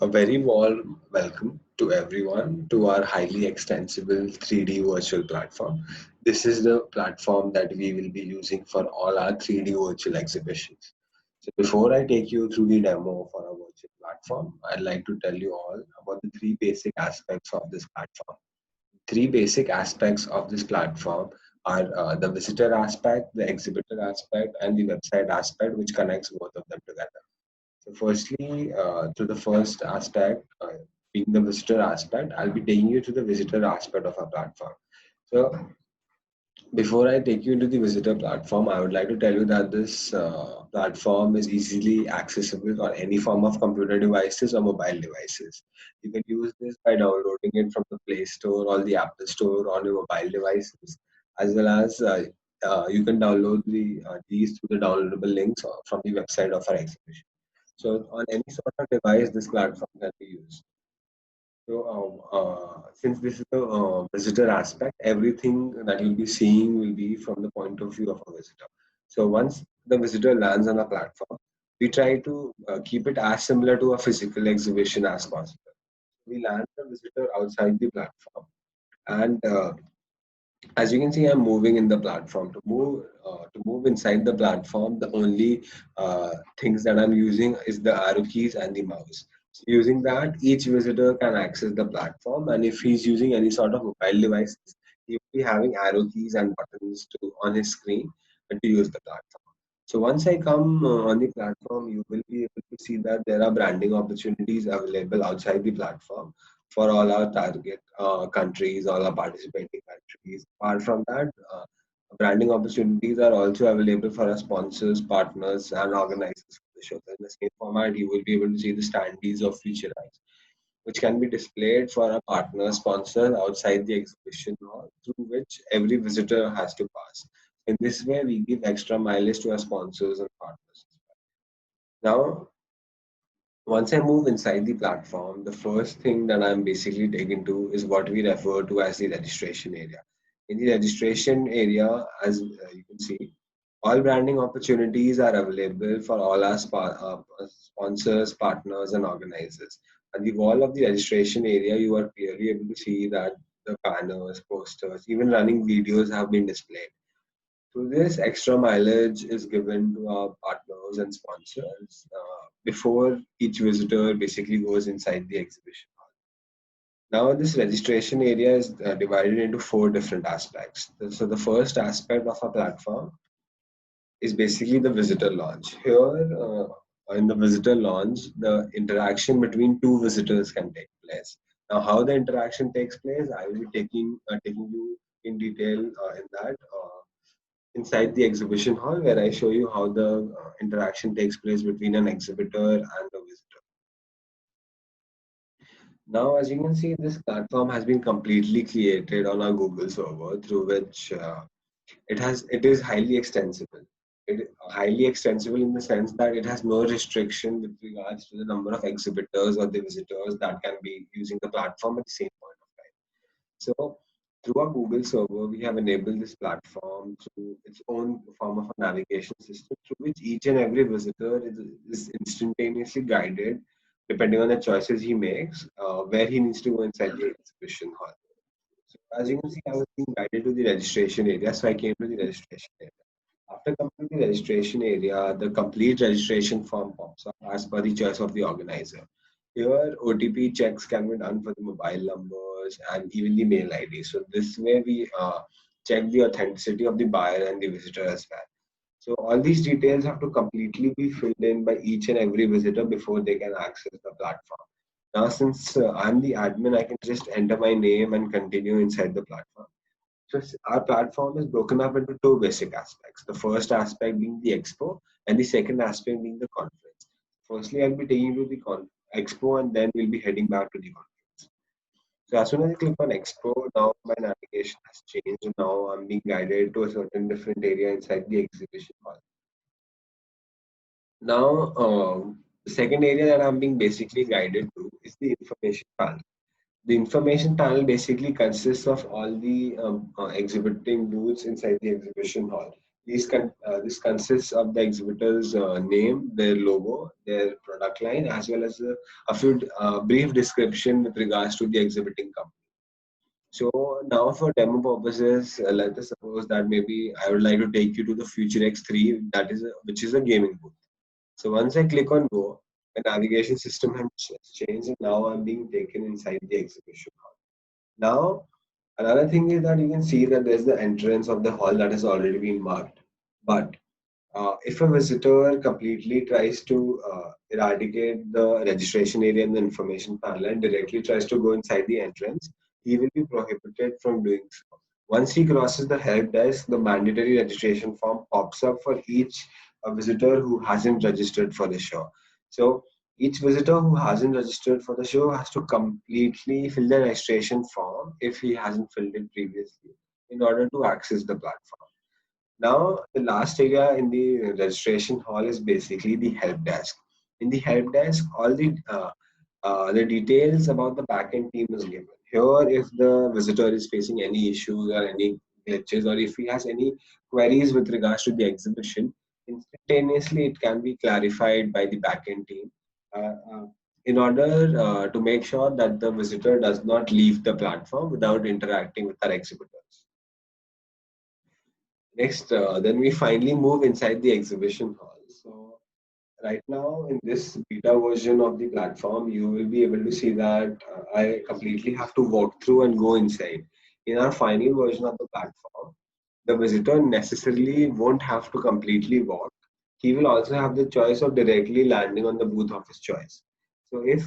A very warm welcome to everyone to our highly extensible 3D virtual platform. This is the platform that we will be using for all our 3D virtual exhibitions. So before I take you through the demo for our virtual platform, I'd like to tell you all about the three basic aspects of this platform. Three basic aspects of this platform are the visitor aspect, the exhibitor aspect, and the website aspect, which connects both of them together. So firstly, to the first aspect, being the visitor aspect, I'll be taking you to the visitor aspect of our platform. So before I take you into the visitor platform, I would like to tell you that this platform is easily accessible on any form of computer devices or mobile devices. You can use this by downloading it from the Play Store or the Apple Store on your mobile devices, as well as you can download these through the downloadable links from the website of our exhibition. So on any sort of device, this platform can be used. So since this is the visitor aspect, everything that you'll be seeing will be from the point of view of a visitor. So once the visitor lands on a platform, we try to keep it as similar to a physical exhibition as possible. We land the visitor outside the platform, and as you can see, I'm moving in the platform. To move inside the platform, the only things that I'm using is the arrow keys and the mouse. So using that, each visitor can access the platform, and if he's using any sort of mobile devices, he will be having arrow keys and buttons on his screen and to use the platform. So once I come on the platform, you will be able to see that there are branding opportunities available outside the platform for all our target countries, all our participating countries. Apart from that, branding opportunities are also available for our sponsors, partners, and organizers of the show. So in the same format, you will be able to see the standees of Future Eyes, which can be displayed for our partner sponsors outside the exhibition hall, through which every visitor has to pass. In this way, we give extra mileage to our sponsors and partners. Now, once I move inside the platform, the first thing that I'm basically taken to is what we refer to as the registration area. In the registration area, as you can see, all branding opportunities are available for all our sponsors, partners, and organizers. At the wall of the registration area, you are clearly able to see that the banners, posters, even running videos have been displayed. So this extra mileage is given to our partners and sponsors before each visitor basically goes inside the exhibition hall. Now this registration area is divided into four different aspects. So the first aspect of our platform is basically the visitor launch. Here in the visitor launch, the interaction between two visitors can take place. Now how the interaction takes place, I will be taking you in detail in that. Inside the exhibition hall where I show you how the interaction takes place between an exhibitor and a visitor. Now, as you can see, this platform has been completely created on our Google server through which it is highly extensible. It is highly extensible in the sense that it has no restriction with regards to the number of exhibitors or the visitors that can be using the platform at the same point of time. So through our Google server, we have enabled this platform through its own form of a navigation system through which each and every visitor is instantaneously guided, depending on the choices he makes, where he needs to go inside the exhibition hall. So as you can see, I was being guided to the registration area, so I came to the registration area. After coming to the registration area, the complete registration form pops up as per the choice of the organizer. Here, OTP checks can be done for the mobile numbers and even the mail ID. So this way, we check the authenticity of the buyer and the visitor as well. So all these details have to completely be filled in by each and every visitor before they can access the platform. Now, since I'm the admin, I can just enter my name and continue inside the platform. So our platform is broken up into two basic aspects. The first aspect being the expo, and the second aspect being the conference. Firstly, I'll be taking you to the expo, and then we'll be heading back to the conference. So as soon as I click on expo, now my navigation has changed. Now I'm being guided to a certain different area inside the exhibition hall. Now, the second area that I'm being basically guided to is the information panel. The information panel basically consists of all the exhibiting booths inside the exhibition hall. This consists of the exhibitor's name, their logo, their product line, as well as a few brief description with regards to the exhibiting company. So now for demo purposes, let us suppose that maybe I would like to take you to the Future X3, which is a gaming booth. So once I click on go, the navigation system has changed and now I'm being taken inside the exhibition hall. Now, another thing is that you can see that there's the entrance of the hall that has already been marked. But if a visitor completely tries to eradicate the registration area and the information panel and directly tries to go inside the entrance, he will be prohibited from doing so. Once he crosses the help desk, the mandatory registration form pops up for each visitor who hasn't registered for the show. So each visitor who hasn't registered for the show has to completely fill the registration form if he hasn't filled it previously in order to access the platform. Now, the last area in the registration hall is basically the help desk. In the help desk, all the details about the backend team is given. Here, if the visitor is facing any issues or any glitches, or if he has any queries with regards to the exhibition, instantaneously it can be clarified by the backend team. Uh, uh, in order to make sure that the visitor does not leave the platform without interacting with our exhibitors. Next, then we finally move inside the exhibition hall. So right now in this beta version of the platform, you will be able to see that I completely have to walk through and go inside. In our final version of the platform, the visitor necessarily won't have to completely walk. He will also have the choice of directly landing on the booth of his choice. So if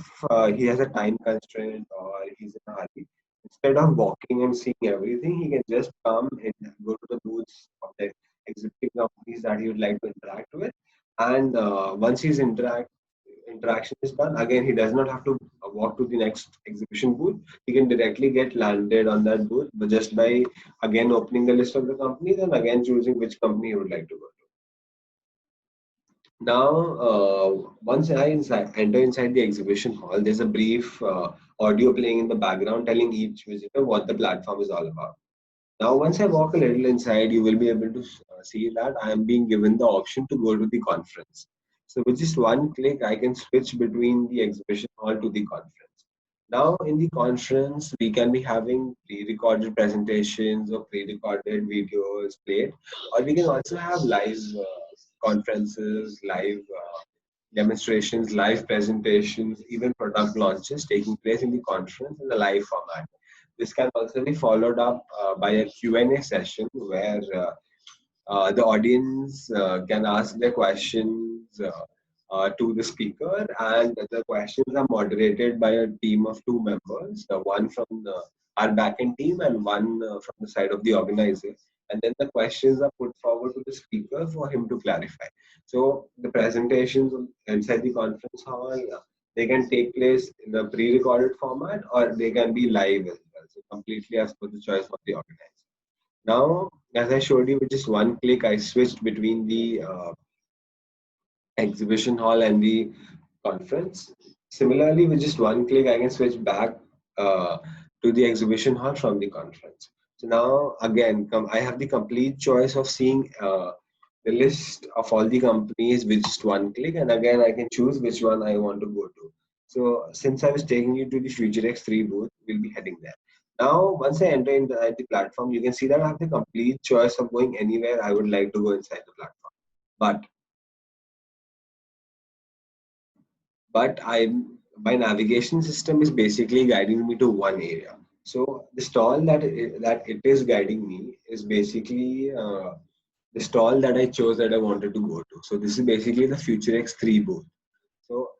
he has a time constraint or he's in a hurry, instead of walking and seeing everything, he can just come and go to the booths of the existing companies that he would like to interact with. And once his interaction is done, again, he does not have to walk to the next exhibition booth. He can directly get landed on that booth, but just by again opening the list of the companies and again choosing which company he would like to go to. Now, once enter inside the exhibition hall, there's a brief audio playing in the background telling each visitor what the platform is all about. Now, once I walk a little inside, you will be able to see that I am being given the option to go to the conference. So, with just one click, I can switch between the exhibition hall to the conference. Now, in the conference, we can be having pre-recorded presentations or pre-recorded videos played, or we can also have live conferences, live demonstrations, live presentations, even product launches taking place in the conference in the live format. This can also be followed up by a Q&A session where the audience can ask their questions to the speaker, and the questions are moderated by a team of two members, one from our backend team and one from the side of the organizer. And then the questions are put forward to the speaker for him to clarify. So the presentations inside the conference hall, they can take place in the pre-recorded format or they can be live as well. So completely as per the choice of the organizer. Now, as I showed you with just one click, I switched between the exhibition hall and the conference. Similarly, with just one click, I can switch back uh, to the exhibition hall from the conference. So now, again, I have the complete choice of seeing the list of all the companies with just one click, and again, I can choose which one I want to go to. So, since I was taking you to the Future X3 booth, we'll be heading there. Now, once I enter into the platform, you can see that I have the complete choice of going anywhere I would like to go inside the platform. But I my navigation system is basically guiding me to one area. So the stall that it is guiding me is basically the stall that I chose that I wanted to go to. So this is basically the Future X3 booth. So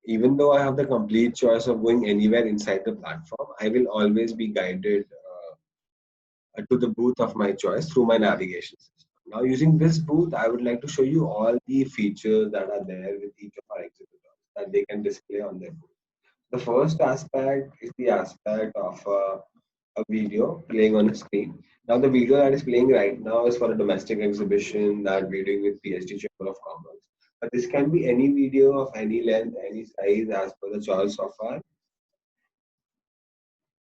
even though I have the complete choice of going anywhere inside the platform, I will always be guided to the booth of my choice through my navigation system. Now, using this booth, I would like to show you all the features that are there with each of our exhibitors that they can display on their booth. The first aspect is the aspect of a video playing on a screen. Now, the video that is playing right now is for a domestic exhibition that we're doing with PSG Chamber of Commerce. But this can be any video of any length, any size, as per the choice of our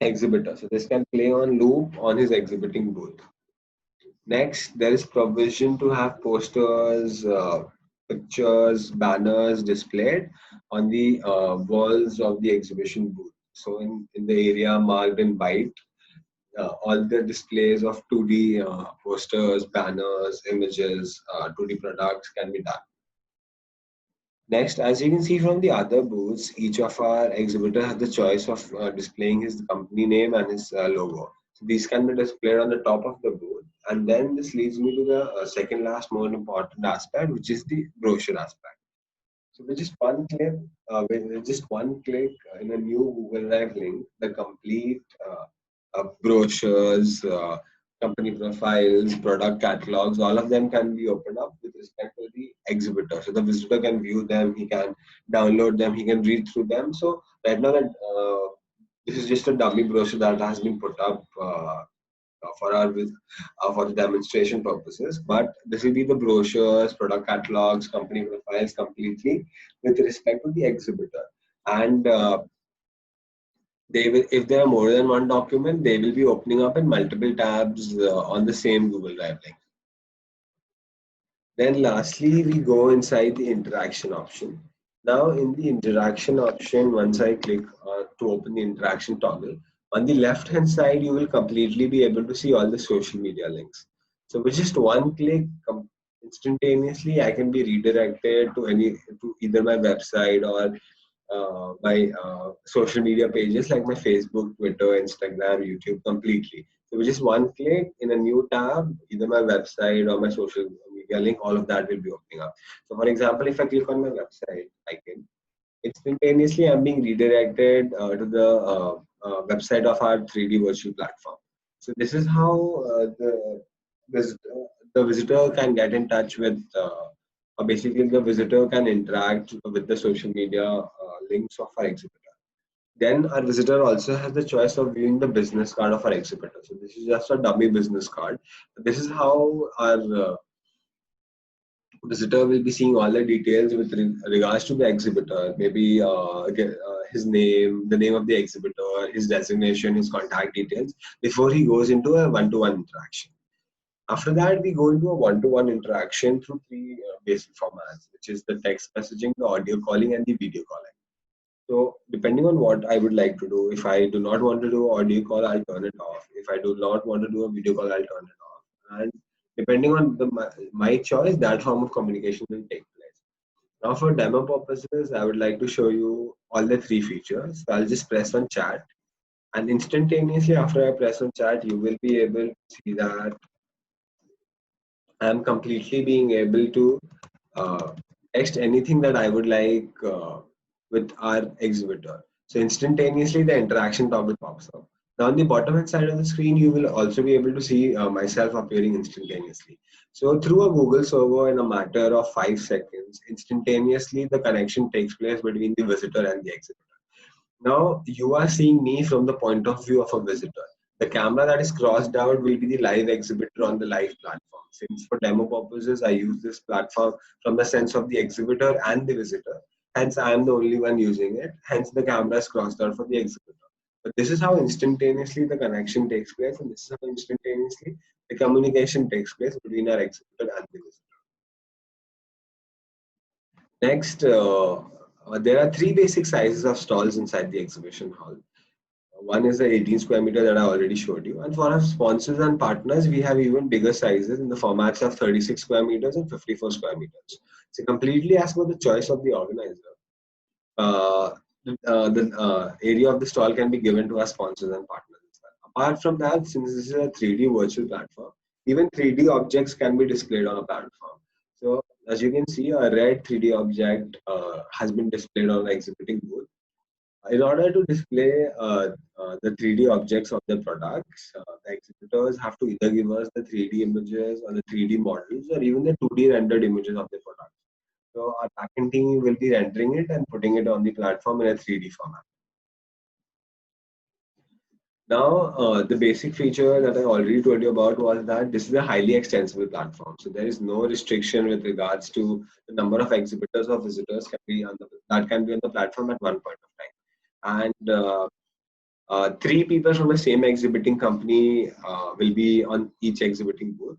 exhibitor. So this can play on loop on his exhibiting booth. Next, there is provision to have posters, pictures, banners displayed on the walls of the exhibition booth. So in the area marked in white, all the displays of 2D posters, banners, images, 2D products can be done. Next, as you can see from the other booths, each of our exhibitor has the choice of displaying his company name and his logo. So these can be displayed on the top of the booth. And then this leads me to the second last more important aspect, which is the brochure aspect. So with just one click in a new Google Drive link, the complete brochures, company profiles, product catalogs, all of them can be opened up with respect to the exhibitor. So the visitor can view them, he can download them, he can read through them. So right now that this is just a dummy brochure that has been put up for the demonstration purposes. But this will be the brochures, product catalogs, company profiles completely with respect to the exhibitor. And they will, if there are more than one document, they will be opening up in multiple tabs on the same Google Drive link. Then lastly, we go inside the interaction option. Now in the interaction option, once I click to open the interaction toggle, on the left hand side, you will completely be able to see all the social media links. So with just one click, instantaneously, I can be redirected to either my website or my social media pages like my Facebook, Twitter, Instagram, YouTube completely. So with just one click in a new tab, either my website or my social media link, all of that will be opening up. So for example, if I click on my website icon, instantaneously I'm being redirected to the website of our 3D virtual platform. So this is how visitor, the visitor can get in touch with, or basically the visitor can interact with the social media links of our exhibitor. Then our visitor also has the choice of viewing the business card of our exhibitor. So this is just a dummy business card. This is how our visitor will be seeing all the details with regards to the exhibitor, maybe his name, the name of the exhibitor, his designation, his contact details before he goes into a one-to-one interaction. After that, we go into a one-to-one interaction through three basic formats, which is the text messaging, the audio calling, and the video calling. So depending on what I would like to do, if I do not want to do audio call, I'll turn it off. If I do not want to do a video call, I'll turn it off. And depending on my choice, that form of communication will take place. Now for demo purposes, I would like to show you all the three features. So I'll just press on chat, and instantaneously after I press on chat, you will be able to see that I'm completely being able to text anything that I would like with our exhibitor. So instantaneously the interaction toggle pops up. Now on the bottom hand side of the screen, you will also be able to see myself appearing instantaneously. So through a Google server in a matter of 5 seconds, instantaneously the connection takes place between the visitor and the exhibitor. Now you are seeing me from the point of view of a visitor. The camera that is crossed out will be the live exhibitor on the live platform. Since for demo purposes, I use this platform from the sense of the exhibitor and the visitor. Hence, I am the only one using it. Hence, the camera is crossed out for the exhibitor. But this is how instantaneously the connection takes place, and this is how instantaneously the communication takes place between our exhibitor and the visitor. Next, there are three basic sizes of stalls inside the exhibition hall. One is the 18 square meter that I already showed you. And for our sponsors and partners, we have even bigger sizes in the formats of 36 square meters and 54 square meters. So completely as per the choice of the organizer. The area of the stall can be given to our sponsors and partners as well. Apart from that, since this is a 3D virtual platform, even 3D objects can be displayed on a platform. So as you can see, a red 3D object has been displayed on the exhibiting booth. In order to display the 3D objects of the products, the exhibitors have to either give us the 3D images or the 3D models or even the 2D rendered images of the product. So our backend team will be rendering it and putting it on the platform in a 3D format. Now, the basic feature that I already told you about was that this is a highly extensible platform. So there is no restriction with regards to the number of exhibitors or visitors that can be on the platform at one point of time. And three people from the same exhibiting company will be on each exhibiting booth.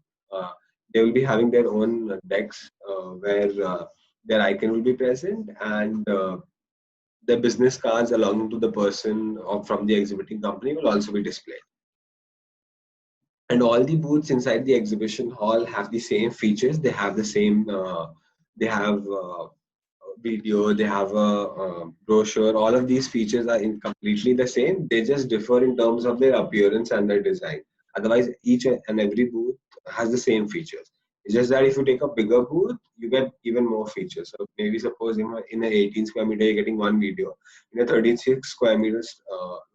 they will be having their own decks where their icon will be present, and the business cards belonging to the person or from the exhibiting company will also be displayed. And all the booths inside the exhibition hall have the same features. They have the same. They have video. They have a brochure. All of these features are in completely the same. They just differ in terms of their appearance and their design. Otherwise, each and every booth has the same features. It's just that if you take a bigger booth, you get even more features. So maybe suppose in an 18 square meter, you're getting one video. In a 36 square meters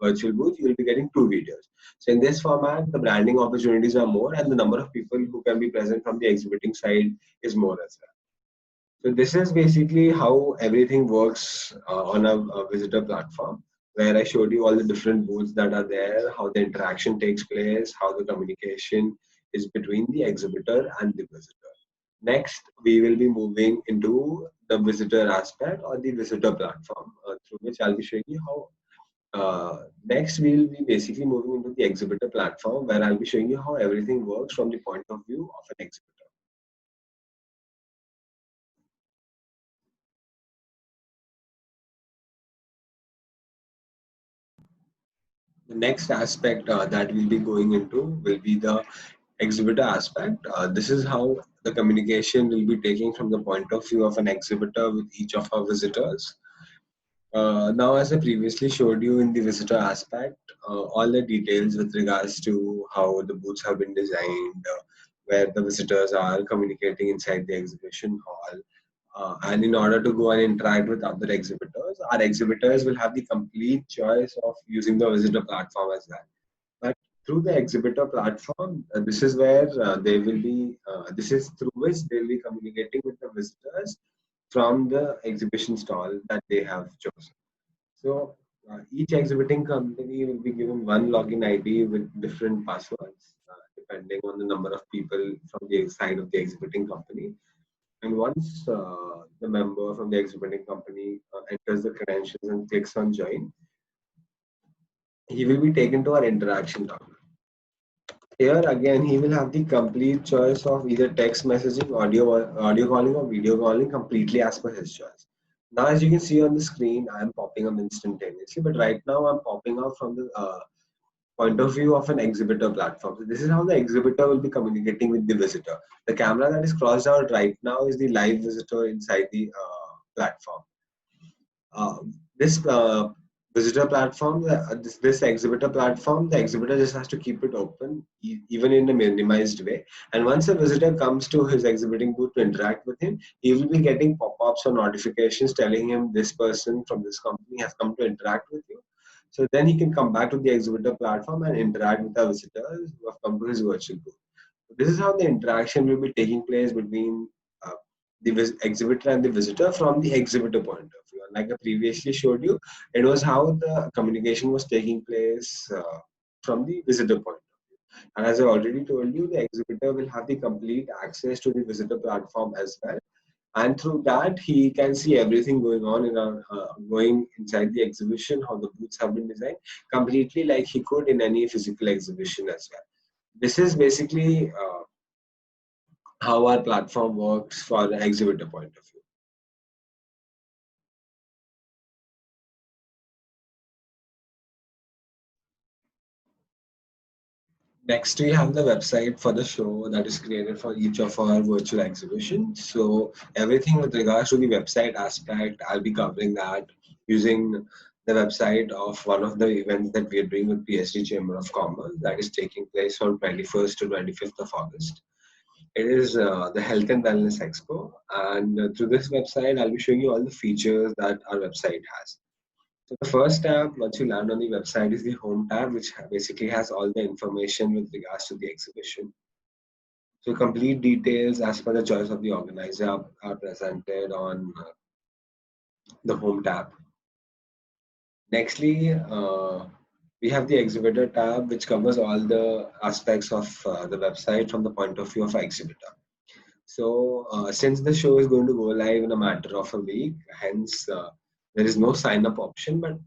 virtual booth, you will be getting two videos. So in this format, the branding opportunities are more, and the number of people who can be present from the exhibiting side is more as well. So this is basically how everything works on a visitor platform, where I showed you all the different booths that are there, how the interaction takes place, how the communication is between the exhibitor and the visitor. Next, we will be moving into the visitor aspect or the visitor platform, through which I'll be showing you how. Next, we'll be basically moving into the exhibitor platform, where I'll be showing you how everything works from the point of view of an exhibitor. The next aspect that we'll be going into will be the exhibitor aspect. This is how the communication will be taking from the point of view of an exhibitor with each of our visitors. Now, as I previously showed you in the visitor aspect, all the details with regards to how the booths have been designed, where the visitors are communicating inside the exhibition hall. And in order to go and interact with other exhibitors, our exhibitors will have the complete choice of using the visitor platform as well. But through the exhibitor platform, this is where they will be, this is through which they will be communicating with the visitors from the exhibition stall that they have chosen. So each exhibiting company will be given one login ID with different passwords, depending on the number of people from the side of the exhibiting company. And once the member from the exhibiting company enters the credentials and clicks on join, he will be taken to our interaction tower. Here again, he will have the complete choice of either text messaging, audio calling, or video calling, completely as per his choice. Now, as you can see on the screen, I am popping up instantaneously, but right now I'm popping up from the point of view of an exhibitor platform. So this is how the exhibitor will be communicating with the visitor. The camera that is crossed out right now is the live visitor inside the platform. Uh, this visitor platform, this exhibitor platform, the exhibitor just has to keep it open, even in a minimized way. And once a visitor comes to his exhibiting booth to interact with him, he will be getting pop-ups or notifications telling him this person from this company has come to interact with you. So then he can come back to the exhibitor platform and interact with the visitors who have come to his virtual booth. This is how the interaction will be taking place between uh, the exhibitor and the visitor from the exhibitor point of view. And like I previously showed you, it was how the communication was taking place from the visitor point of view. And as I already told you, the exhibitor will have the complete access to the visitor platform as well. And through that, he can see everything going on in going inside the exhibition, how the booths have been designed, completely like he could in any physical exhibition as well. This is basically how our platform works for the exhibitor point of view. Next, we have the website for the show that is created for each of our virtual exhibitions. So everything with regards to the website aspect, I'll be covering that using the website of one of the events that we are doing with PSG Chamber of Commerce that is taking place from 21st to 25th of August. It is the Health and Wellness Expo, and through this website, I'll be showing you all the features that our website has. So the first tab, once you land on the website, is the Home tab, which basically has all the information with regards to the exhibition. So complete details as per the choice of the organizer are presented on the Home tab. Nextly, we have the Exhibitor tab, which covers all the aspects of the website from the point of view of exhibitor. So since the show is going to go live in a matter of a week, hence there is no sign up option, but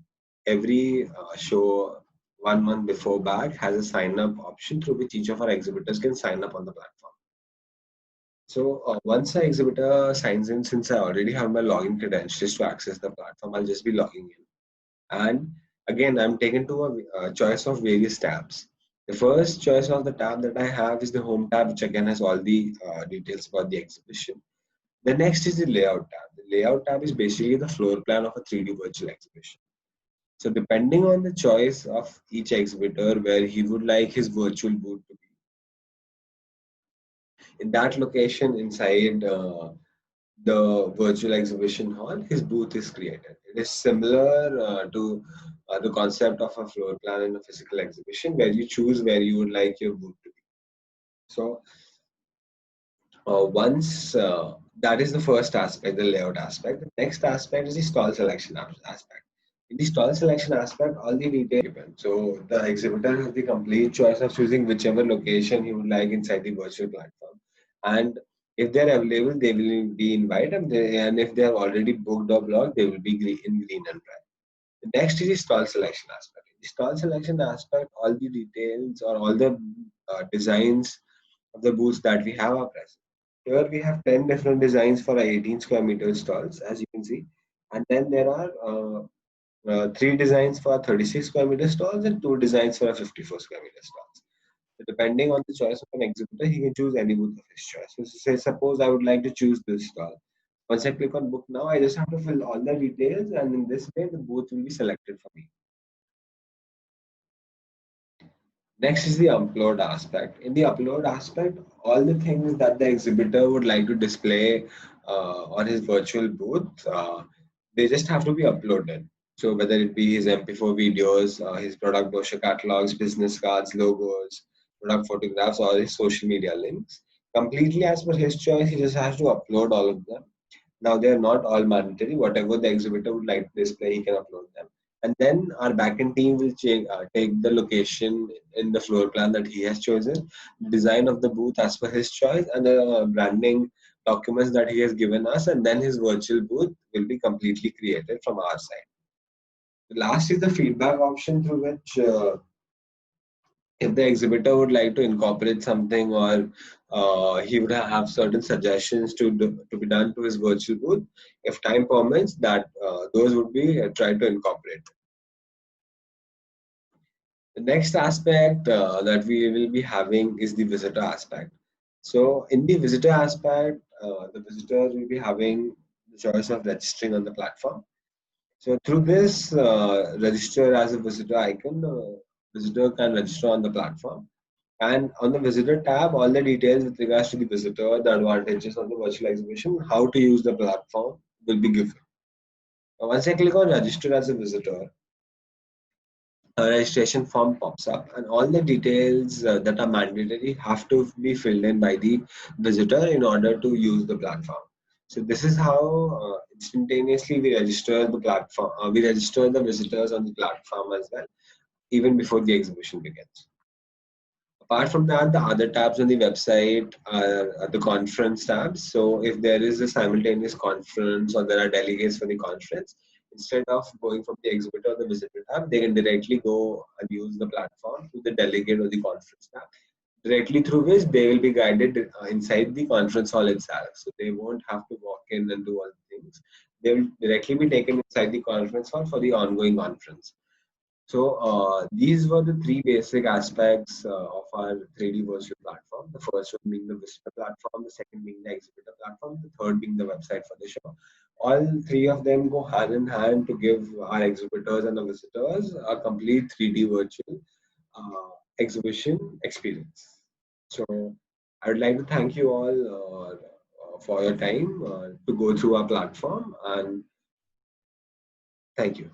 every show 1 month before back has a sign up option through which each of our exhibitors can sign up on the platform. So once an exhibitor signs in, since I already have my login credentials to access the platform, I'll just be logging in. And again, I'm taken to a choice of various tabs. The first choice of the tab that I have is the home tab, which again has all the details about the exhibition. The next is the layout tab. The layout tab is basically the floor plan of a 3D virtual exhibition. So depending on the choice of each exhibitor where he would like his virtual booth to be, in that location inside the virtual exhibition hall, his booth is created. It is similar to the concept of a floor plan in a physical exhibition where you choose where you would like your booth to be. So once that is the first aspect, the layout aspect. The next aspect is the stall selection aspect. In the stall selection aspect, all the details are given. So the exhibitor has the complete choice of choosing whichever location he would like inside the virtual platform. And if they're available, they will be invited. And if they are already booked or blocked, they will be in green and red. The next is the stall selection aspect. In the stall selection aspect, all the details or all the designs of the booths that we have are present. Here we have 10 different designs for 18 square meter stalls, as you can see. And then there are three designs for 36 square meter stalls and two designs for a 54 square meter stalls. So depending on the choice of an exhibitor, he can choose any booth of his choice. So say, suppose I would like to choose this stall. Once I click on book now, I just have to fill all the details, and in this way, the booth will be selected for me. Next is the upload aspect. In the upload aspect, all the things that the exhibitor would like to display on his virtual booth, they just have to be uploaded. So whether it be his MP4 videos, his product brochure catalogs, business cards, logos, product photographs, or his social media links, completely as per his choice, he just has to upload all of them. Now they are not all mandatory. Whatever the exhibitor would like to display, he can upload them. And then our backend team will take the location in the floor plan that he has chosen, design of the booth as per his choice, and the branding documents that he has given us, and then his virtual booth will be completely created from our side. The last is the feedback option through which if the exhibitor would like to incorporate something or he would have certain suggestions to be done to his virtual booth, if time permits, that those would be tried to incorporate. The next aspect that we will be having is the visitor aspect. So in the visitor aspect, the visitors will be having the choice of registering on the platform. So through this register as a visitor icon, the visitor can register on the platform. And on the visitor tab, all the details with regards to the visitor, the advantages of the virtual exhibition, how to use the platform will be given. Now, once I click on register as a visitor, a registration form pops up and all the details that are mandatory have to be filled in by the visitor in order to use the platform. So this is how instantaneously we register the platform, we register the visitors on the platform as well, even before the exhibition begins. Apart from that, the other tabs on the website are the conference tabs. So if there is a simultaneous conference or there are delegates for the conference, instead of going from the exhibitor or the visitor tab, they can directly go and use the platform to the delegate or the conference tab, directly through which they will be guided inside the conference hall itself. So they won't have to walk in and do all the things. They will directly be taken inside the conference hall for the ongoing conference. So these were the three basic aspects of our 3D virtual platform. The first one being the visitor platform, the second being the exhibitor platform, the third being the website for the show. All three of them go hand in hand to give our exhibitors and the visitors a complete 3D virtual exhibition experience. So I would like to thank you all for your time to go through our platform, and thank you.